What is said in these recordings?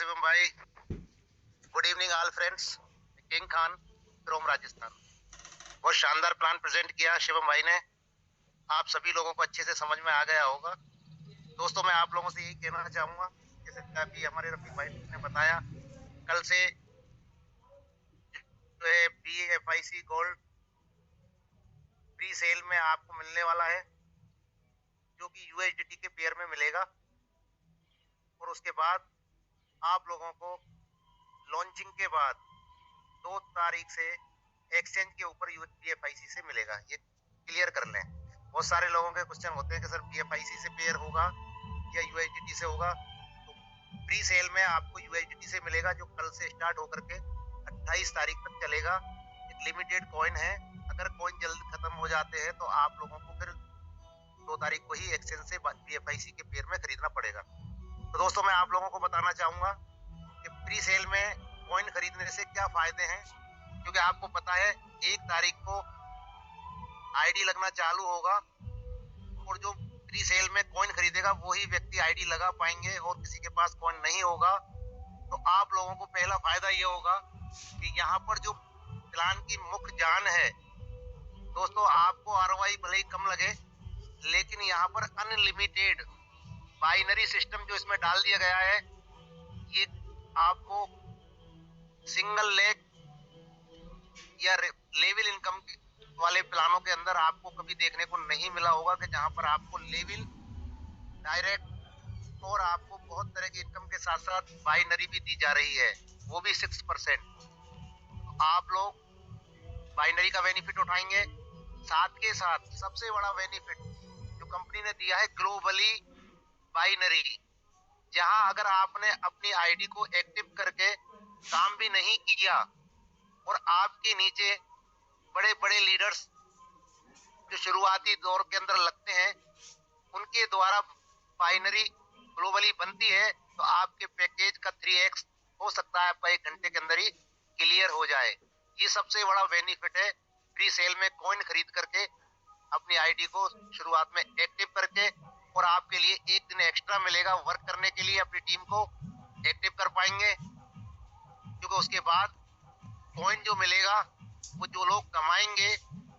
शिवम भाई। Good evening all friends. King Khan from Rajasthan. बहुत शानदार प्लान प्रेजेंट किया शिवम भाई ने। आप सभी लोगों को अच्छे से समझ में आ गया होगा। दोस्तों, मैं आप लोगों से यही कहना चाहूंगा, जैसे अभी हमारे रफीक भाई ने बताया, कल से जो है BFIC गोल्ड प्री सेल में आपको मिलने वाला है, जो कि USDT के पेयर में मिलेगा। और उसके बाद आप लोगों को लॉन्चिंग के बाद 2 तारीख से एक्सचेंज के ऊपर BFIC से मिलेगा। ये क्लियर कर लें। बहुत सारे लोगों के क्वेश्चन होते हैं कि सर BFIC से पेयर होगा या USDT से होगा। तो प्री सेल में आपको USDT से मिलेगा, जो कल से स्टार्ट होकर के 28 तारीख तक चलेगा। एक लिमिटेड कॉइन है। अगर कॉइन जल्द खत्म हो जाते हैं तो आप लोगों को फिर 2 तारीख को ही एक्सचेंज से BFIC के पेयर में खरीदना पड़ेगा। तो दोस्तों, मैं आप लोगों को बताना चाहूंगा कि प्री सेल में कॉइन खरीदने से क्या फायदे हैं, क्योंकि आपको पता है 1 तारीख को आईडी लगना चालू होगा और जो प्री सेल में कॉइन खरीदेगा वही व्यक्ति आईडी लगा पाएंगे, और किसी के पास कॉइन नहीं होगा। तो आप लोगों को पहला फायदा ये होगा कि यहाँ पर जो प्लान की मुख्य जान है दोस्तों, आपको ROI भले ही कम लगे, लेकिन यहाँ पर अनलिमिटेड बाइनरी सिस्टम जो इसमें डाल दिया गया है, ये आपको सिंगल लेग या लेवल इनकम वाले प्लानों के अंदर आपको कभी देखने को नहीं मिला होगा, कि जहां पर आपको लेवल डायरेक्ट और आपको बहुत तरह की इनकम के साथ साथ बाइनरी भी दी जा रही है, वो भी 6%। तो आप लोग बाइनरी का बेनिफिट उठाएंगे। साथ के साथ सबसे बड़ा बेनिफिट जो कंपनी ने दिया है, ग्लोबली बाइनरी, जहां अगर आपने अपनी आईडी को एक्टिव करके काम भी नहीं किया और आपके नीचे बड़े बड़े लीडर्स जो शुरुआती दौर के अंदर लगते हैं, उनके द्वारा बाइनरी ग्लोबली बनती है, तो आपके पैकेज का 3x हो सकता है आपका 1 घंटे के अंदर ही क्लियर हो जाए। ये सबसे बड़ा बेनिफिट है प्री सेल में कॉइन खरीद करके अपनी आईडी को शुरुआत में एक्टिव करके, और आपके लिए 1 दिन एक्स्ट्रा मिलेगा वर्क करने के लिए, अपनी टीम को एक्टिव कर पाएंगे। क्योंकि उसके बाद कॉइन जो मिलेगा वो जो लोग कमाएंगे,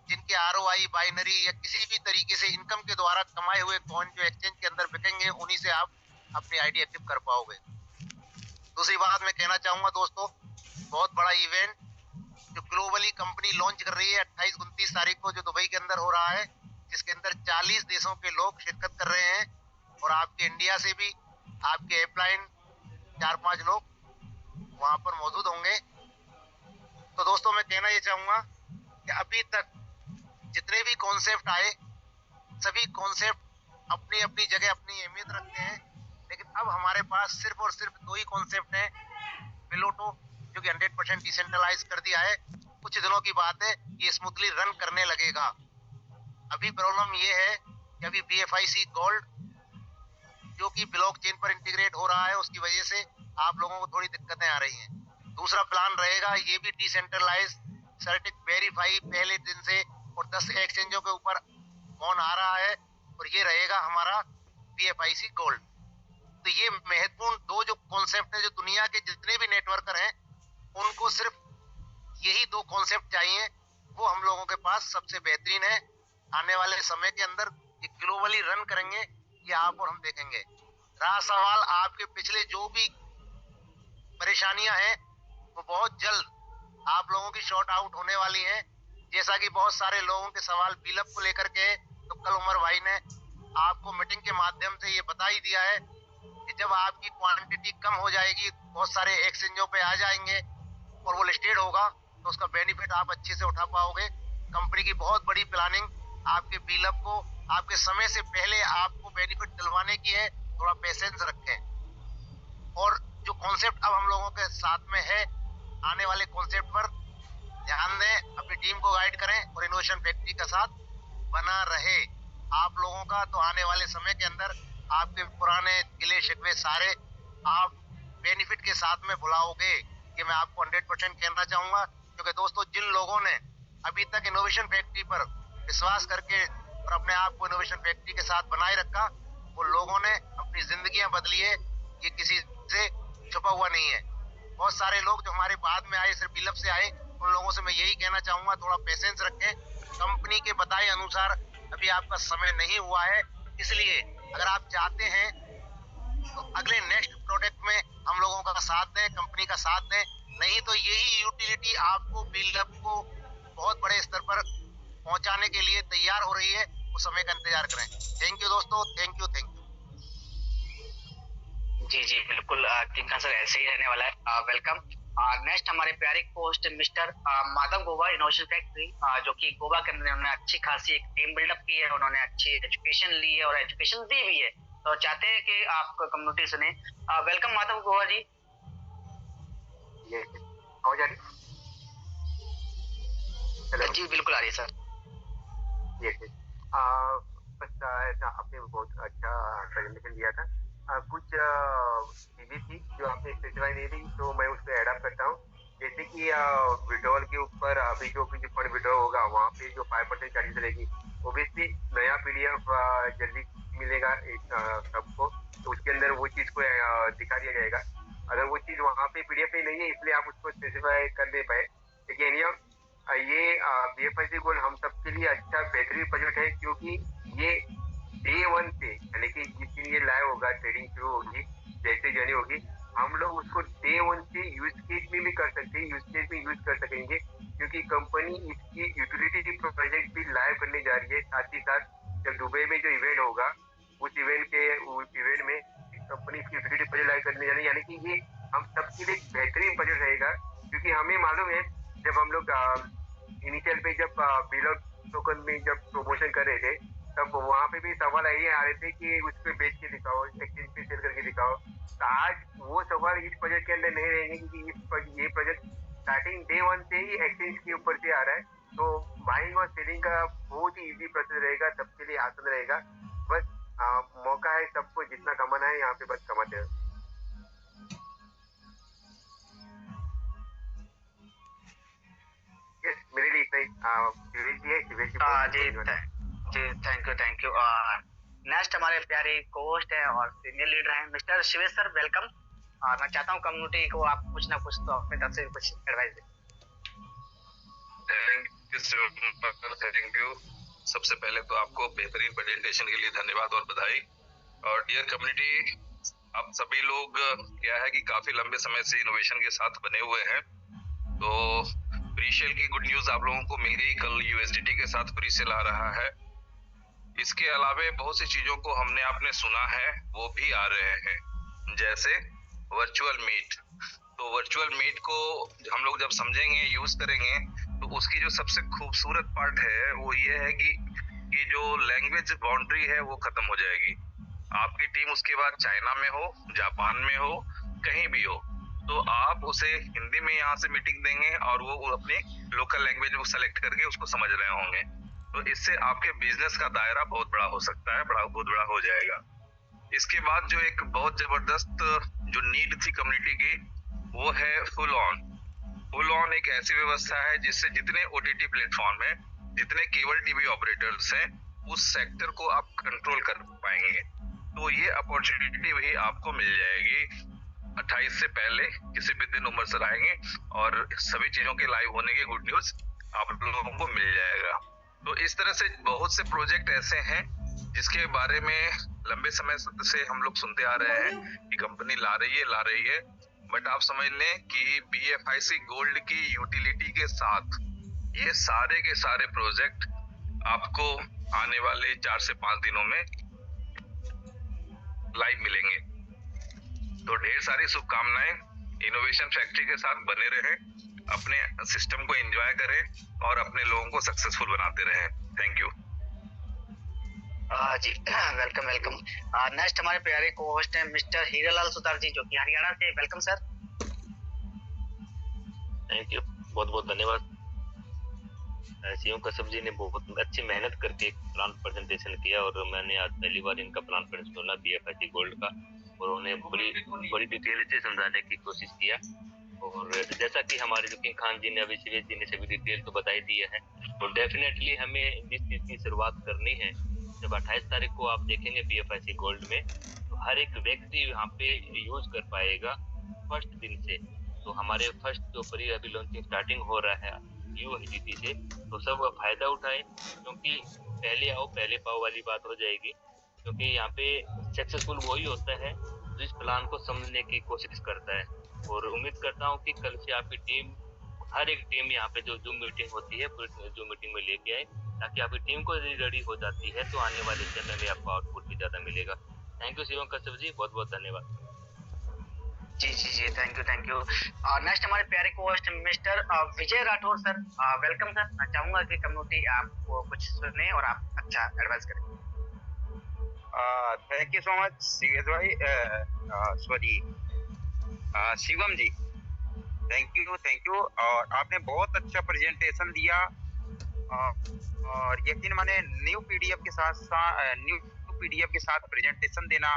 जिनके ROI बाइनरी या किसी भी तरीके से इनकम के द्वारा कमाए हुए कॉइन जो एक्सचेंज के अंदर बिकेंगे, उन्हीं से आप अपनी आईडी एक्टिव कर पाओगे। दूसरी बात मैं कहना चाहूंगा दोस्तों, बहुत बड़ा इवेंट जो ग्लोबली कंपनी लॉन्च कर रही है 28-29 तारीख को, जो दुबई के अंदर हो रहा है, जिसके अंदर 40 देशों के लोग शिरकत कर रहे हैं, और आपके इंडिया से भी आपके एप्लाइन 4-5 लोग वहां पर मौजूद होंगे। तो दोस्तों, मैं कहना ये चाहूंगा कि अभी तक जितने भी कॉन्सेप्ट आए, सभी कॉन्सेप्ट अपनी अपनी जगह अपनी अहमियत रखते हैं, लेकिन अब हमारे पास सिर्फ और सिर्फ 2 ही कॉन्सेप्ट हैं। पिलोटो जो कि 100% डिसेंट्रलाइज कर दिया है, कुछ दिनों की बात है, ये स्मूथली रन करने लगेगा। अभी प्रॉब्लम ये है कि अभी BFIC गोल्ड जो कि ब्लॉकचेन पर इंटीग्रेट हो रहा है, उसकी वजह से आप लोगों को थोड़ी दिक्कतें आ रही हैं। दूसरा प्लान रहेगा, ये भी डिसेंट्रलाइज सर्टिक वेरीफाई पहले दिन से, और 10 एक्सचेंजों के ऊपर ऑन आ रहा है, और ये रहेगा हमारा BFIC गोल्ड। तो ये महत्वपूर्ण 2 जो कॉन्सेप्ट है, जो दुनिया के जितने भी नेटवर्कर हैं उनको सिर्फ यही 2 कॉन्सेप्ट चाहिए, वो हम लोगों के पास सबसे बेहतरीन है। आने वाले समय के अंदर ये ग्लोबली रन करेंगे, ये आप और हम देखेंगे। रहा सवाल आपके पिछले जो भी परेशानियां हैं, वो बहुत जल्द आप लोगों की शॉर्ट आउट होने वाली हैं। जैसा कि बहुत सारे लोगों के सवाल बिलअप को लेकर के, तो कल उमर भाई ने आपको मीटिंग के माध्यम से ये बता ही दिया है कि जब आपकी क्वांटिटी कम हो जाएगी, बहुत सारे एक्सचेंजों पे आ जाएंगे और वो लिस्टेड होगा, तो उसका बेनिफिट आप अच्छे से उठा पाओगे। कंपनी की बहुत बड़ी प्लानिंग आपके बिलअप को आपके समय से पहले आपको बेनिफिट दिलवाने की है। थोड़ा पेशेंस रखें, और जो कॉन्सेप्ट अब हम लोगों के साथ में है, आने वाले कॉन्सेप्ट पर ध्यान दें, अपनी टीम को गाइड करें, और इनोवेशन फैक्ट्री का साथ बना रहे। आप लोगों का तो आने वाले समय के अंदर आपके पुराने गिले शिकवे सारे आप बेनिफिट के साथ में बुलाओगे, ये मैं आपको 100% कहना चाहूंगा। क्योंकि दोस्तों, जिन लोगों ने अभी तक इनोवेशन फैक्ट्री पर विश्वास करके और अपने आप को इनोवेशन फैक्ट्री के साथ बनाए रखा, वो लोगों ने अपनी जिंदगियां बदली है। ये किसी से छुपा हुआ नहीं है। बहुत सारे लोग जो हमारे बाद में आए, सिर्फ बिलअप से आए, उन लोगों से मैं यही कहना चाहूंगा, थोड़ा पेशेंस रखें। कंपनी के बताए अनुसार अभी आपका समय नहीं हुआ है, इसलिए अगर आप चाहते हैं तो अगले नेक्स्ट प्रोडक्ट में हम लोगों का साथ दें, कंपनी का साथ दें। नहीं तो यही यूटिलिटी आपको बिल्डअप को बहुत बड़े स्तर पर पहुंचाने के लिए तैयार हो रही है, उस समय का इंतजार करें। थैंक यू दोस्तों, थैंक यू, थैंक यू। जी जी बिल्कुल, किंग सर ऐसे ही रहने वाला है। वेलकम। नेक्स्ट हमारे प्यारे post mister Madhav Goa, innovation factory, जो कि गोवा के अंदर उन्होंने अच्छी खासी एक टीम बिल्डअप की है, उन्होंने अच्छी एजुकेशन ली है और एजुकेशन दी भी है, तो चाहते हैं कि आप कम्युनिटी सुने। वेलकम माधव गोवा जी। ये आवाज आ रही? हेलो जी बिल्कुल आ रही है सर। ये बस ऐसा आपने बहुत अच्छा प्रेजेंटेशन दिया था। कुछ चीजें थी जो आपने स्पेसिफाई नहीं थी, तो मैं उसको एड अप करता हूँ। जैसे कि विड्रॉल के ऊपर अभी जो फंड विड्रॉ होगा वहाँ पे जो 5% चार्जेस रहेगी, ओबियसली नया पीडीएफ जल्दी मिलेगा सबको, तो उसके अंदर वो चीज को दिखा दिया जाएगा। अगर वो चीज वहाँ पे पीडीएफ में नहीं है इसलिए आप उसको स्पेसिफाई कर दे पाए, लेकिन ये बीएफआईसी गोल्ड हम सबके लिए अच्छा बेहतरीन प्रोजेक्ट है, क्योंकि ये डे वन से, यानी कि जिस दिन ये लाइव होगा, ट्रेडिंग शुरू होगी, जैसे जर्नी होगी, हम लोग उसको डे वन से यूज केस में भी कर सकते हैं, यूज केस में यूज कर सकेंगे, क्योंकि कंपनी इसकी यूटिलिटी प्रोजेक्ट भी लाइव करने जा रही है। साथ ही साथ जब दुबई में जो इवेंट होगा, उस इवेंट में कंपनी इसकी यूटिलिटी प्रोजेक्ट लाइव करने जा रही है, यानी कि ये हम सबके लिए बेहतरीन प्रोजेक्ट रहेगा। क्योंकि हमें मालूम है जब हम लोग इनिशियल पे जब बिलॉग टोकन में जब प्रमोशन कर रहे थे, तब वहां पे भी सवाल यही आ रहे थे कि उस पे बेच के दिखाओ, एक्सचेंज पे सेल करके दिखाओ। तो आज वो सवाल इस प्रोजेक्ट के अंदर नहीं रहेंगे, क्योंकि ये प्रोजेक्ट स्टार्टिंग डे वन से ही एक्सचेंज के ऊपर से आ रहा है, तो बाइंग और सेलिंग का बहुत ही इजी प्रोसेस रहेगा, सबके लिए आसान रहेगा। बस मौका है सबको, जितना कमाना है यहाँ पे बस कमाते हैं। मेरे लिए इतना ही जी थैंक यू। नेक्स्ट हमारे प्यारे कोस्ट है और सीनियर लीडर हैं मिस्टर शिवेश सर, वेलकम। मैं चाहता हूँ कम्युनिटी को आप कुछ ना कुछ तो अपनी तरफ से कुछ एडवाइस दें। Thank you. सबसे पहले तो आपको बेहतरीन प्रेजेंटेशन के लिए धन्यवाद और बधाई। और डियर कम्युनिटी, आप सभी लोग क्या है कि काफी लंबे समय से इनोवेशन के साथ बने हुए हैं, तो प्रीसेल की गुड न्यूज आप लोगों को मिल गई। कल यूएसडीटी के साथ प्रीसेल आ रहा है। इसके अलावे बहुत सी चीजों को हमने आपने सुना है, वो भी आ रहे हैं, जैसे वर्चुअल मीट। तो वर्चुअल मीट को हम लोग जब समझेंगे, यूज करेंगे, तो उसकी जो सबसे खूबसूरत पार्ट है वो ये है कि जो लैंग्वेज बाउंड्री है वो खत्म हो जाएगी। आपकी टीम उसके बाद चाइना में हो, जापान में हो, कहीं भी हो, तो आप उसे हिंदी में यहाँ से मीटिंग देंगे और वो अपनी लोकल लैंग्वेज को सेलेक्ट करके उसको समझ रहे होंगे। तो इससे आपके बिजनेस का दायरा बहुत बड़ा हो सकता है, बहुत बड़ा हो जाएगा। इसके बाद जो एक बहुत जबरदस्त जो नीड थी कम्युनिटी की, वो है फुल ऑन एक ऐसी व्यवस्था है जिससे जितने ओटीटी प्लेटफॉर्म है, जितने केबल टीवी ऑपरेटर्स हैं, उस सेक्टर को आप कंट्रोल कर पाएंगे। तो ये अपॉर्चुनिटी भी आपको मिल जाएगी 28 से पहले, किसी भी दिन उम्र सर आएंगे और सभी चीजों के लाइव होने के गुड न्यूज आप लोगों को मिल जाएगा। तो इस तरह से बहुत से प्रोजेक्ट ऐसे हैं जिसके बारे में लंबे समय से हम लोग सुनते आ रहे हैं कि कंपनी ला रही है, बट आप समझ लें कि बीएफआईसी गोल्ड की यूटिलिटी के साथ ये सारे के सारे प्रोजेक्ट आपको आने वाले 4 से 5 दिनों में लाइव मिलेंगे। तो ढेर सारी शुभकामनाएं। इनोवेशन फैक्ट्री के साथ बने रहें, अपने सिस्टम को एंजॉय करें और अपने लोगों को सक्सेसफुल बनाते रहें। Thank you. जी वेलकम। नेक्स्ट हमारे प्यारे को होस्ट हैं मिस्टर हीरालाल सुतार जी, जो कि हरियाणा से। Welcome sir. थैंक यू, बहुत बहुत धन्यवाद। सीएम कसब जी ने बहुत अच्छी मेहनत करके एक प्लान प्रेजेंटेशन किया और मैंने आज पहली बार इनका प्लान प्रेजेंटेशन सुना बीएफआईसी गोल्ड का, और उन्हें बड़ी डिटेल से समझाने की कोशिश किया। और जैसा कि हमारे जो किंग खान जी ने, अभी शिवेश जी ने सभी डिटेल तो बता ही दिया है, तो डेफिनेटली हमें जिस चीज की शुरुआत करनी है, जब 28 तारीख को आप देखेंगे बीएफआईसी गोल्ड में, तो हर एक व्यक्ति यहाँ पे यूज कर पाएगा फर्स्ट दिन से। तो हमारे फर्स्ट जो प्री अभी लॉन्चिंग स्टार्टिंग हो रहा है USDT से, तो सब फायदा उठाएं, क्योंकि पहले आओ पहले पाओ वाली बात हो जाएगी। क्योंकि यहाँ पे सक्सेसफुल वही होता है जो इस प्लान को समझने की कोशिश करता है। और उम्मीद करता हूँ कि कल से आपकी टीम, हर एक टीम यहाँ पे जो जूम मीटिंग होती है पूरी जूम मीटिंग में लेके आए, ताकि आपकी टीम को रेडी हो जाती है तो आने वाले समय में आपको आउटपुट भी ज्यादा मिलेगा। थैंक यू शिवम कश्यप जी, बहुत बहुत धन्यवाद। जी जी जी, thank you thank you. Next हमारे प्यारे को host mister Vijay Rathore sir, welcome sir. मैं चाहूंगा कि कम्युनिटी आपको कुछ सुने और आप अच्छा एडवाइस करें। Thank you so much CS भाई, sorry Shivam ji, thank you. और आपने बहुत अच्छा प्रेजेंटेशन दिया, और यकीन माने न्यू पीडीएफ के साथ प्रेजेंटेशन देना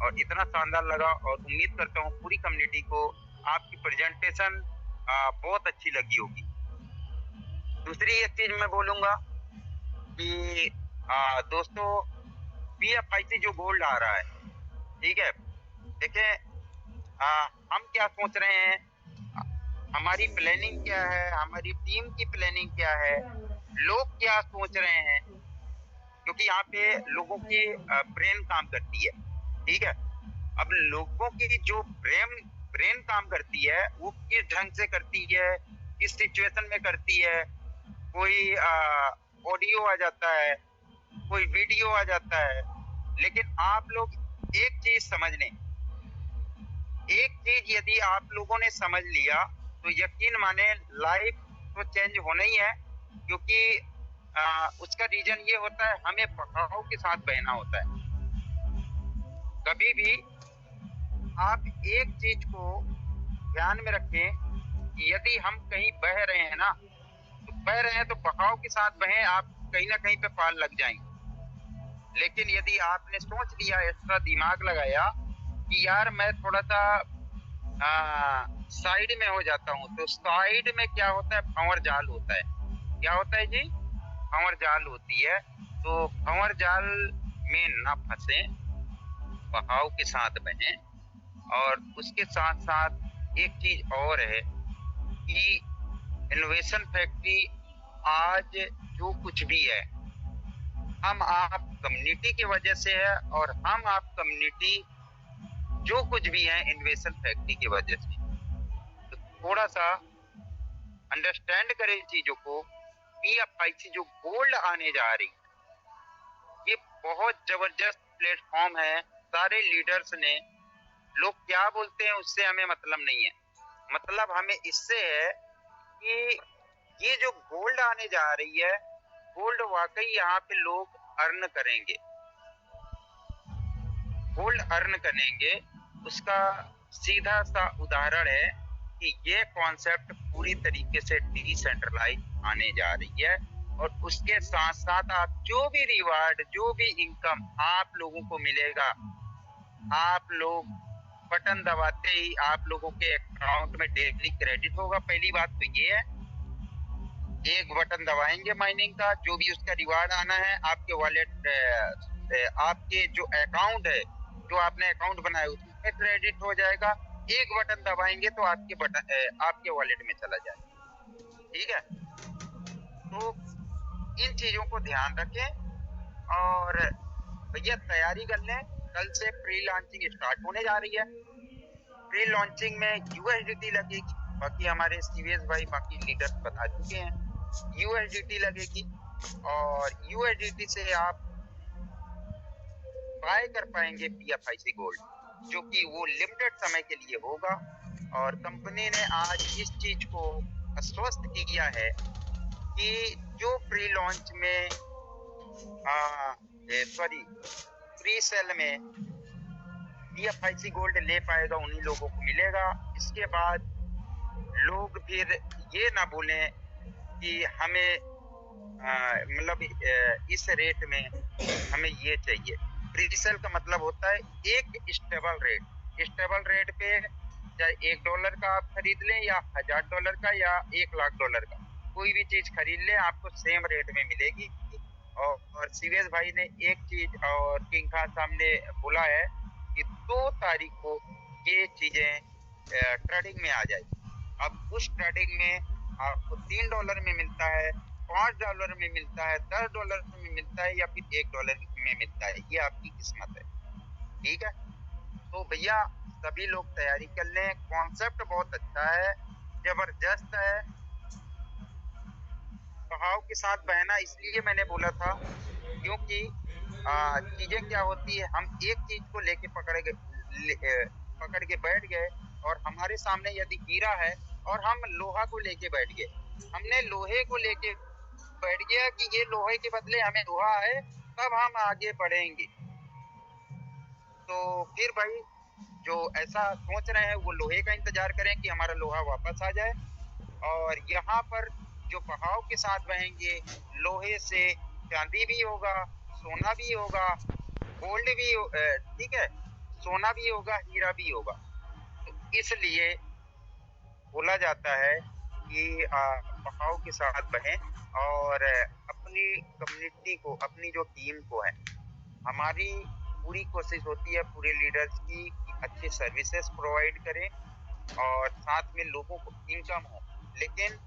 और इतना शानदार लगा, और उम्मीद करता हूँ पूरी कम्युनिटी को आपकी प्रेजेंटेशन बहुत अच्छी लगी होगी। दूसरी एक चीज मैं बोलूंगा कि दोस्तों, PFIC जो गोल्ड आ रहा है, ठीक है, देखें हम क्या सोच रहे हैं, हमारी प्लानिंग क्या है, हमारी टीम की प्लानिंग क्या है, लोग क्या सोच रहे हैं, क्योंकि यहाँ पे लोगों की ब्रेन काम करती है, ठीक है। अब लोगों की जो ब्रेन काम करती है वो किस ढंग से करती है, किस सिचुएशन में करती है। कोई ऑडियो आ जाता है, कोई वीडियो आ जाता है, लेकिन आप लोग एक चीज समझ लें, एक चीज यदि आप लोगों ने समझ लिया तो यकीन माने लाइफ तो चेंज होना ही है, क्योंकि उसका रीजन ये होता है, हमें बहाव के साथ बहना होता है। कभी भी आप एक चीज को ध्यान में रखें कि यदि हम कहीं बह रहे हैं ना, तो बह रहे हैं तो बहाव के साथ बहें, आप कहीं ना कहीं पे पार लग जाएंगे। लेकिन यदि आपने सोच लिया, एक्स्ट्रा दिमाग लगाया कि यार मैं थोड़ा सा साइड में हो जाता हूँ, तो साइड में क्या होता है, भंवर जाल होता है। क्या होता है जी? भंवर जाल होती है। तो भंवर जाल में ना फंसे, बहाव के साथ बहें। और उसके साथ साथ एक चीज और है कि इनोवेशन फैक्ट्री आज जो कुछ भी है, हम आप कम्युनिटी की वजह से है, और हम आप कम्युनिटी जो कुछ भी है इनोवेशन फैक्ट्री की वजह से। तो थोड़ा सा अंडरस्टैंड करें चीजों को। PFIC जो गोल्ड आने जा रही, ये बहुत जबरदस्त प्लेटफॉर्म है। सारे लीडर्स ने, लोग क्या बोलते हैं उससे हमें मतलब नहीं है, मतलब हमें इससे है कि ये जो गोल्ड आने जा रही है, गोल्ड वाकई यहाँ पे लोग अर्न करेंगे, गोल्ड अर्न करेंगे। उसका सीधा सा उदाहरण है कि ये कॉन्सेप्ट पूरी तरीके से डिसेंट्रलाइज आने जा रही है, और उसके साथ साथ आप जो भी रिवार्ड, जो भी इनकम आप लोगों को मिलेगा, आप लोग बटन दबाते ही आप लोगों के अकाउंट में डेली क्रेडिट होगा। पहली बात तो ये है, एक बटन दबाएंगे माइनिंग का, जो भी उसका रिवार्ड आना है आपके वॉलेट, आपके जो अकाउंट है, जो आपने अकाउंट बनाया उसमें क्रेडिट हो जाएगा। एक बटन दबाएंगे तो आपके वॉलेट में चला जाएगा, ठीक है। तो इन चीजों को ध्यान रखें, और भैया तैयारी कर लें। कल से प्री लॉन्चिंग स्टार्ट होने जा रही है। प्री लॉन्चिंग में USDT लगेगी, बाकी हमारे सीवीएस भाई बाकी लीडर्स बता चुके हैं, USDT लगेगी, और USDT से आप बाय कर पाएंगे PFIC गोल्ड, जो कि वो लिमिटेड समय के लिए होगा। और कंपनी ने आज इस चीज को आश्वस्त किया है कि जो प्री लॉन्च में प्री सेल में PFIC गोल्ड ले पाएगा, उन्हीं लोगों को मिलेगा। इसके बाद लोग फिर ये ना बोलें कि हमें मतलब इस रेट में हमें ये चाहिए। प्रीसेल का मतलब होता है एक स्टेबल रेट पे, चाहे $1 का आप खरीद लें या $1000 का या $1,00,000 का, कोई भी चीज खरीद लें आपको सेम रेट में मिलेगी। और सीवीएस भाई ने एक चीज और किंग खान साहब ने बोला है कि 2 तारीख को ये चीजें ट्रेडिंग में आ जाए। अब उस ट्रेडिंग में आपको $3 में मिलता है, $5 में मिलता है, $10 में मिलता है या फिर $1 में मिलता है, ये आपकी किस्मत है। ठीक है, तो भैया सभी लोग तैयारी कर लें। कॉन्सेप्ट बहुत अच्छा है, जबरदस्त है। बहाव के साथ बहना इसलिए मैंने बोला था क्योंकि चीजें क्या होती है, हम एक चीज को लेके पकड़ के बैठ गए और हमारे सामने यदि हीरा है और हम लोहा को लेके बैठ गए, हमने लोहे को लेके बैठ गया कि ये लोहे के बदले हमें लोहा है तब हम आगे बढ़ेंगे। तो फिर भाई जो ऐसा सोच रहे हैं वो लोहे का इंतजार करें कि हमारा लोहा वापस आ जाए, और यहाँ पर जो बहाव के साथ बहेंगे लोहे से चांदी भी होगा, सोना भी होगा, गोल्ड भी ठीक है, सोना भी होगा, हीरा भी होगा। तो इसलिए बोला जाता है कि बहाव के साथ बहें और अपनी कम्युनिटी को, अपनी जो टीम को है, हमारी पूरी कोशिश होती है पूरे लीडर्स की कि अच्छे सर्विसेज प्रोवाइड करें और साथ में लोगों को इनकम हो। लेकिन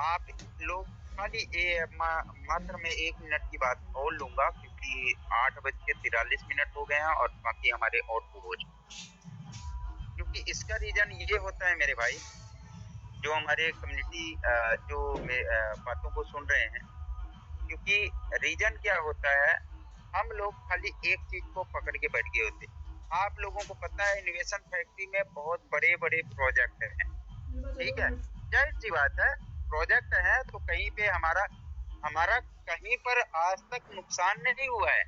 आप लोग खाली मात्र में 1 मिनट की बात और लूंगा क्योंकि 8:43 हो गए हैं और बाकी हमारे और हो जाए, क्योंकि इसका रीजन ये होता है मेरे भाई, जो हमारे कम्युनिटी जो बातों को सुन रहे हैं, क्योंकि रीजन क्या होता है, हम लोग खाली एक चीज को पकड़ के बैठ गए होते। आप लोगों को पता है इनोवेशन फैक्ट्री में बहुत बड़े बड़े प्रोजेक्ट हैं, ठीक है, जाहिर सी बात है प्रोजेक्ट है तो कहीं पे हमारा कहीं पर आज तक नुकसान नहीं हुआ है।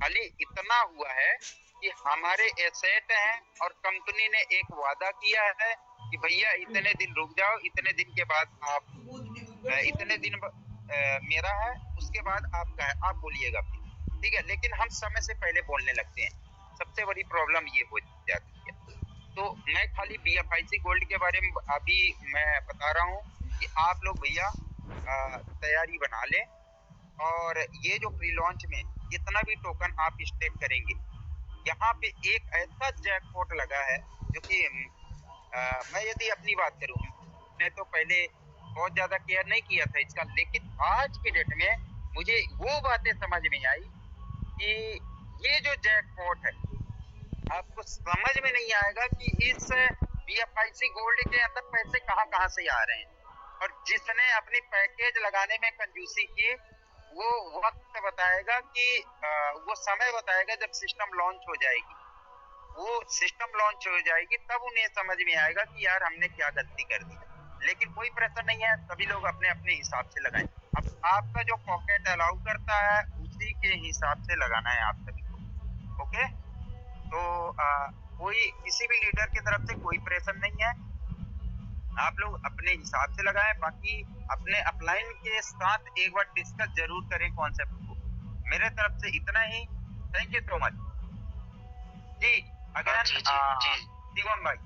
खाली इतना हुआ है कि हमारे एसेट हैं और कंपनी ने एक वादा किया है कि भैया इतने दिन रुक जाओ, इतने दिन के बाद आप इतने दिन मेरा है, उसके बाद आपका है, आप बोलिएगा फिर, ठीक है। लेकिन हम समय से पहले बोलने लगते हैं, सबसे बड़ी प्रॉब्लम ये हो जाती है। तो मैं खाली BFIC गोल्ड के बारे में अभी मैं बता रहा हूँ कि आप लोग भैया तैयारी बना लें, और ये जो प्री लॉन्च में जितना भी टोकन आप स्टेक करेंगे, यहाँ पे एक ऐसा जैकपॉट लगा है जो कि मैं यदि अपनी बात करूँ, मैं तो पहले बहुत ज्यादा केयर नहीं किया था इसका, लेकिन आज की डेट में मुझे वो बातें समझ में आई कि ये जो जैकपॉट है, आपको समझ में नहीं आएगा कि इस BFIC गोल्ड के अंदर पैसे कहाँ से आ रहे हैं। और जिसने अपनी पैकेज लगाने में कंजूसी की, वो वक्त बताएगा कि वो समय बताएगा जब सिस्टम लॉन्च हो जाएगी। वो सिस्टम लॉन्च हो जाएगी तब उन्हें समझ में आएगा कि यार हमने क्या गलती कर दी है। लेकिन कोई प्रेशर नहीं है, सभी लोग अपने अपने हिसाब से लगाएं। अब आपका जो पॉकेट अलाउ करता है उसी के हिसाब से लगाना है आप सभी को, ओके। तो कोई किसी भी लीडर की तरफ से कोई प्रेशर नहीं है, आप लोग अपने हिसाब से लगाएं। बाकी अपने अपलाइन के साथ एक बार डिस्कस जरूर करें कॉन्सेप्ट को। मेरे तरफ से इतना ही, थैंक यू सो मच जी। अगर शिवम भाई,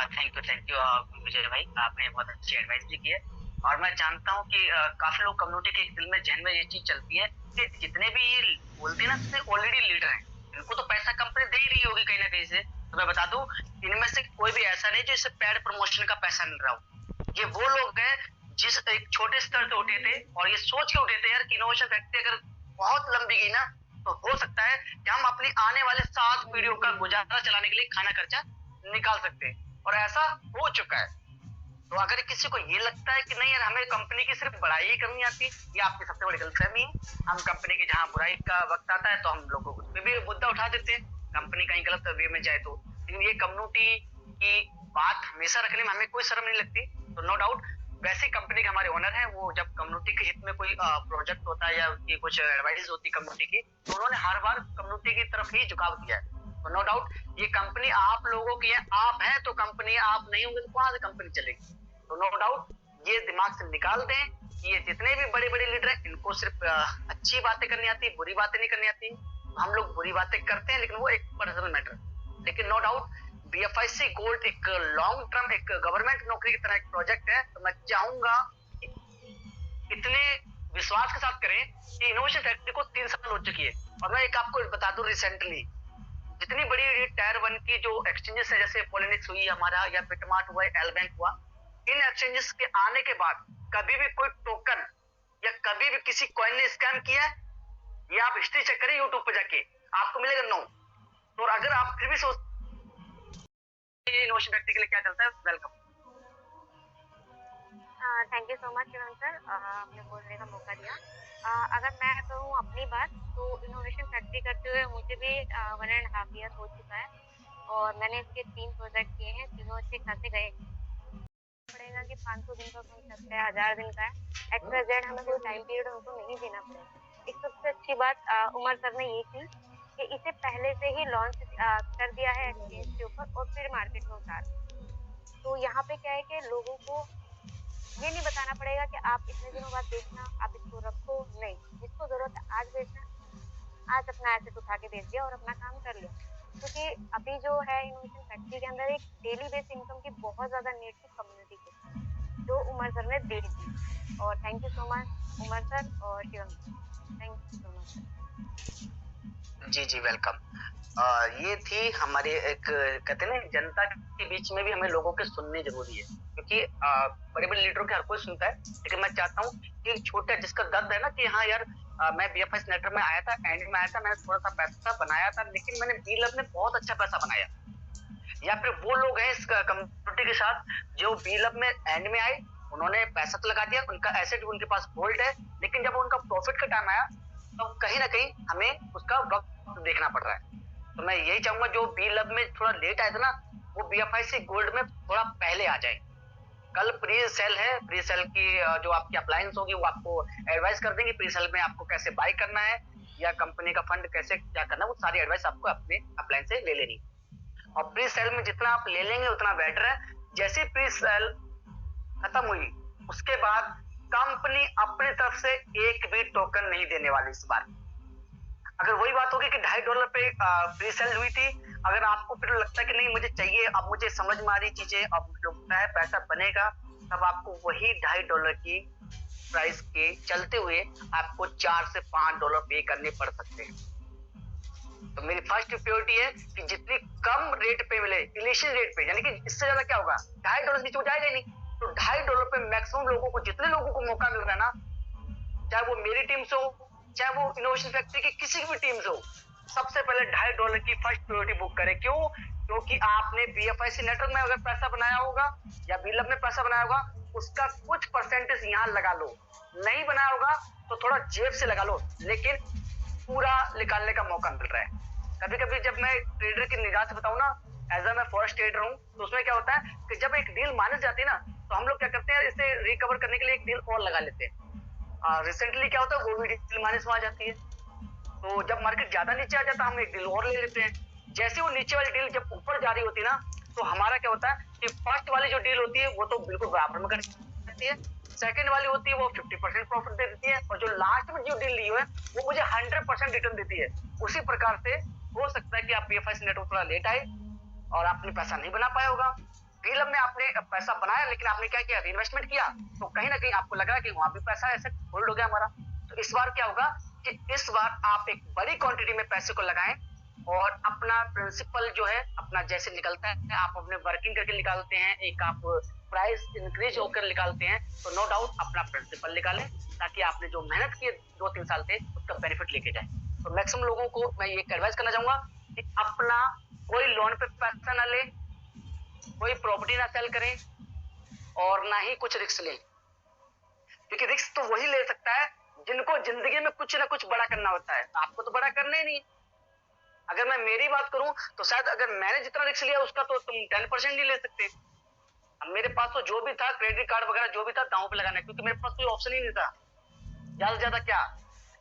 थैंक यू विजय भाई, आपने बहुत अच्छी एडवाइस भी की है। और मैं जानता हूँ कि काफी लोग कम्युनिटी के दिल में, जहन में ये चीज चलती है कि जितने भी ये बोलते हैं ना, ऑलरेडी लीडर हैं, इनको तो पैसा कंपनी दे ही रही होगी कहीं ना कहीं से। तो मैं बता दूं, इनमें से कोई भी ऐसा नहीं जो इससे पेड प्रमोशन का पैसा मिल रहा हो। ये वो लोग हैं जिस एक छोटे स्तर से उठे थे और ये सोच के उठे थे यार कि इनोवेशन फैक्ट्री अगर बहुत लंबी गई ना, तो हो सकता है कि हम अपनी आने वाले 7 पीढ़ियों का गुजारा चलाने के लिए खाना खर्चा निकाल सकते हैं, और ऐसा हो चुका है। तो अगर किसी को ये लगता है कि नहीं यार हमें कंपनी की सिर्फ बड़ाई ही करनी आती, ये आपकी सबसे बड़ी गलतफहमी है। हम कंपनी की जहां बुराई का वक्त आता है तो हम लोगों को उस पर भी मुद्दा उठा देते हैं, कंपनी कहीं गलत वे में जाए तो। लेकिन ये कम्युनिटी की बात हमेशा रखने में हमें कोई शर्म नहीं लगती। तो नो डाउट वैसे कंपनी के हमारे ओनर हैं, वो जब कम्युनिटी के हित में कोई प्रोजेक्ट होता है या उनकी कुछ एडवाइस होती है कम्युनिटी की, तो उन्होंने हर बार कम्युनिटी की तरफ ही झुकाव किया है। तो नो डाउट ये कंपनी आप लोगों की है, आप हैं तो कंपनी, आप नहीं होंगे तो कहां से कंपनी चलेगी। तो नो डाउट ये दिमाग से निकाल दें कि ये जितने भी बड़े बड़े लीडर हैं इनको सिर्फ अच्छी बातें करनी आती, बुरी बातें नहीं करनी आती। हम लोग बुरी बातें करते हैं लेकिन वो एक पर्सनल मैटर। लेकिन नो डाउट BFIC गोल्ड एक लॉन्ग टर्म, एक गवर्नमेंट नौकरी की तरह एक प्रोजेक्ट है। तो मैं चाहूंगा इतने विश्वास के साथ करें कि इनोवेशन फैक्ट्री को 3 साल हो चुकी है। और मैं एक आपको बता दूं, रिसेंटली जितनी बड़ी टायर 1 की जो एक्सचेंजेस है, जैसे पोलिनिक्स हुई हमारा, या बिटमार्ट हुआ, एल बैंक हुआ, इन एक्सचेंजेस के आने के बाद कभी भी कोई टोकन या कभी भी किसी कॉइन ने स्कैम किया है, या आप हिस्ट्री चेक करें यूट्यूब पे जाके, आपको मिलेगा नो। तो अगर आप फिर भी सोच इनोवेशन फैक्ट्री के लिए क्या चलता है, welcome. Thank you so much Shivam sir, आपने बोलने का मौका दिया। अगर मैं कहूँ अपनी बात, तो इनोवेशन फैक्ट्री करते हुए मुझे भी 1.5 ईयर हो चुका है, और मैंने इसके 3 प्रोजेक्ट किए हैं, तीनों अच्छे खासे गए। पड़ेगा कि 500 दिन का कॉन्सेप्ट है, 1000 दिन का है, एक्स्ट्रा जेड हमें कोई टाइम पीरियड उनको नहीं देना पड़ेगा। एक सबसे अच्छी बात उमर सर ने ये की कि इसे पहले से ही लॉन्च कर दिया है एक्सचेंज के ऊपर, और फिर मार्केट में उतार। तो यहाँ पे क्या है कि लोगों को ये नहीं बताना पड़ेगा कि आप इतने दिनों बाद बेचना, आप इसको रखो, नहीं, जिसको जरूरत है आज बेचना, आज अपना एसेट उठा के बेच दिया और अपना काम कर लिया। क्योंकि अभी जो है इनोवेशन फैक्ट्री के अंदर एक डेली बेस इनकम की बहुत ज्यादा नीड थी कम्युनिटी को, जो उमर सर ने दे दी। और thank you so much Umar sir और Shivam sir, thank you so much. जी जी वेलकम। ये थी हमारे एक, कहते हैं ना, जनता के बीच में भी हमें लोगों के सुनने जरूरी है, क्योंकि बड़े बड़े लीडरों के हर कोई सुनता है, लेकिन मैं चाहता हूँ कि छोटा जिसका दर्द है ना कि हाँ यार, मैं बीएफएस नेटवर्क में आया था, एंड में आया था, मैंने थोड़ा सा पैसा बनाया था, लेकिन मैंने बीलब में बहुत अच्छा पैसा बनाया, या फिर वो लोग हैं इस कम्युनिटी के साथ जो बीलब में एंड में आए, उन्होंने पैसा तो लगा दिया, उनका एसेट उनके पास होल्ड है, लेकिन जब उनका प्रॉफिट का टाइम आया तो कहीं ना कहीं हमें उसका वक्त देखना पड़ रहा है। तो मैं यही चाहूंगा जो बीलब में थोड़ा लेट आया था ना, वो बीएफआईसी गोल्ड में थोड़ा पहले आ जाए। कल प्री सेल है, प्री सेल की जो आपकी अप्लायंस होगी वो आपको एडवाइस कर देंगे प्री सेल में आपको कैसे बाय करना है, या कंपनी का फंड कैसे क्या करना है, वो सारी एडवाइस आपको अपने अप्लायंस से ले लेनी। और प्री सेल में जितना आप ले लेंगे उतना बेटर है। जैसे प्री सेल खत्म हुई उसके बाद कंपनी अपनी तरफ से एक भी टोकन नहीं देने वाली इस बार। अगर वही बात होगी कि $2.5 पे प्री सेल हुई थी, अगर आपको फिर लगता है कि नहीं मुझे चाहिए, अब मुझे समझ में आ रही चीजें, अब लगता है पैसा बनेगा, तब आपको वही $2.5 की प्राइस के चलते हुए आपको $4 से $5 पे करने पड़ सकते हैं। तो मेरी फर्स्ट प्रायोरिटी है कि जितनी कम रेट पे मिले, इनिशियल रेट पे, यानी कि इससे ज्यादा क्या होगा, $2.5 नीचे जाएगा ही नहीं, तो $2.5 पे मैक्सिमम लोगों को, जितने लोगों को मौका मिल रहा है ना, चाहे वो मेरी टीम से हो, चाहे वो इनोवेशन फैक्ट्री की किसी भी टीम से हो, सबसे पहले $2.5 की फर्स्ट प्रायोरिटी बुक करें। क्यों? क्योंकि आपने बीएफआईसी नेटवर्क में अगर पैसा बनाया होगा या बीलब में पैसा बनाया होगा, उसका कुछ परसेंटेज यहाँ लगा लो, नहीं बनाया होगा तो थोड़ा जेब से लगा लो, लेकिन पूरा निकालने का मौका मिल रहा है। कभी कभी जब मैं ट्रेडर की निगाह से बताऊं ना, एज अ मैं फॉरेस्ट ट्रेडर हूं, तो उसमें क्या होता है कि जब एक डील माइनस जाती है ना, तो हम लोग क्या करते हैं, इसे रिकवर करने के लिए एक डील और लगा लेते हैं। रिसेंटली क्या होता है, वो भी डील माइनस में आ जाती है, तो जब मार्केट ज्यादा नीचे आ जाता है हम एक डील और ले लेते हैं। जैसे वो नीचे वाली डील जब ऊपर जा रही होती है ना, तो हमारा क्या होता है कि फर्स्ट वाली जो डील होती है वो तो बिल्कुल बराबर में कर देती है, सेकंड वाली होती है वो 50% प्रॉफिट दे देती है, और जो लास्ट में जो डील ली है वो मुझे 100% रिटर्न देती है। उसी प्रकार से हो सकता है कि आप बीएफआईसी नेटवर्क थोड़ा लेट आए और आपने पैसा नहीं बना पाया होगा, डीलर में आपने पैसा बनाया, लेकिन आपने क्या किया, इन्वेस्टमेंट किया, तो कहीं ना कहीं आपको लग रहा है कि वहां भी पैसा ऐसे होल्ड हो गया हमारा। तो इस बार क्या होगा कि इस बार आप एक बड़ी क्वांटिटी में पैसे को लगाएं, और अपना प्रिंसिपल जो है अपना जैसे निकलता है, आप अपने वर्किंग करके निकालते हैं, एक आप प्राइस इंक्रीज होकर निकालते हैं, तो नो डाउट अपना प्रिंसिपल निकालें, ताकि आपने जो मेहनत की 2-3 साल थे उसका बेनिफिट लेके जाए। तो मैक्सिमम लोगों को मैं ये एडवाइस करना चाहूंगा कि अपना कोई लोन पे पैसा ना ले, कोई प्रॉपर्टी ना सेल करें, और ना ही कुछ रिस्क लें, क्योंकि रिस्क तो वही ले सकता है जिनको जिंदगी में कुछ ना कुछ बड़ा करना होता है, आपको तो बड़ा करना ही नहीं। अगर मैं मेरी बात करूं तो शायद अगर मैंने जितना रिस्क लिया उसका तो तुम 10% नहीं ले सकते। अब मेरे पास तो जो भी था, क्रेडिट कार्ड वगैरह जो भी था, दांव पे लगाना, क्योंकि मेरे पास कोई ऑप्शन ही नहीं था। ज्यादा से ज्यादा क्या,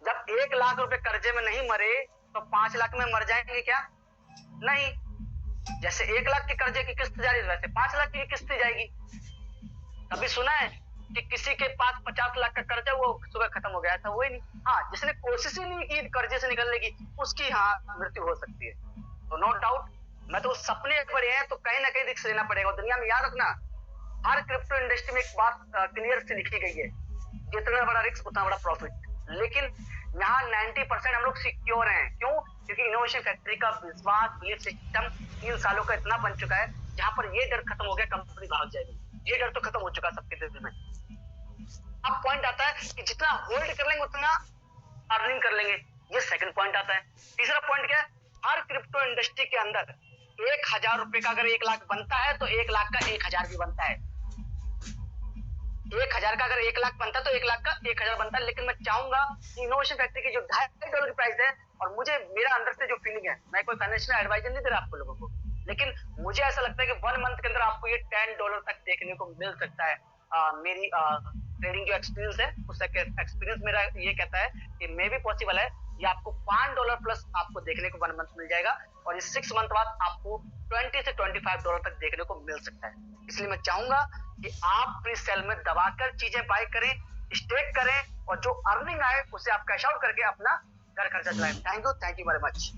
जब 1 लाख रुपए कर्जे में नहीं मरे तो 5 लाख में मर जाएंगे क्या? नहीं। जैसे 1 लाख के कर्जे की किस्त जा रही है, वैसे 5 लाख की किस्त जाएगी। कभी सुना है कि किसी के पास 50 लाख का कर्जा वो सुबह खत्म हो गया? ऐसा हुआ ही नहीं। हाँ, जिसने कोशिश ही नहीं की कर्जे से निकलने की, उसकी हाँ मृत्यु हो सकती है। तो नो डाउट, मैं तो सपने बड़े हैं, तो कहीं ना कहीं रिस्क लेना पड़ेगा। दुनिया में याद रखना, हर क्रिप्टो इंडस्ट्री में एक बात क्लियर से लिखी गई है, जितना बड़ा रिस्क उतना बड़ा प्रॉफिट। लेकिन यहाँ 90% हम लोग सिक्योर हैं। क्यों? क्योंकि इनोवेशन फैक्ट्री का विश्वास बिलीफ सिस्टम 3 सालों का इतना बन चुका है जहां पर ये डर खत्म हो गया कंपनी भाग जाएगी। ये डर तो खत्म हो चुका है सबके दिल में। अब पॉइंट आता है कि जितना होल्ड कर लेंगे उतना अर्निंग कर लेंगे, ये सेकंड पॉइंट आता है। तीसरा पॉइंट क्या है, हर क्रिप्टो इंडस्ट्री के अंदर 1000 रुपए का अगर 1 लाख बनता है तो 1 लाख का 1000 भी बनता है। 1000 का अगर 1 लाख बनता है तो 1 लाख का 1000 बनता है। लेकिन मैं चाहूंगा कि इनोवेशन फैक्ट्री की जो $2.5 की प्राइस है, और मुझे मेरा अंदर से जो फीलिंग है, मैं कोई फाइनेंशियल एडवाइजर नहीं दे रहा आपको लोगों को, लेकिन मुझे ऐसा लगता है कि 1 मंथ के अंदर आपको ये $10 तक देखने को मिल सकता है। मेरी ट्रेडिंग जो एक्सपीरियंस है उसका एक्सपीरियंस मेरा ये कहता है कि मे भी पॉसिबल है ये आपको $5 प्लस आपको देखने को 1 मंथ मिल जाएगा, और इस 6 मंथ बाद आपको $20 से $25 तक देखने को मिल सकता है। इसलिए मैं चाहूंगा कि आप प्री सेल में दबाकर चीजें बाय करें, स्टेक करें, और जो अर्निंग आए उसे आप कैश आउट करके अपना घर खर्चा चलाएं। Thank you very much.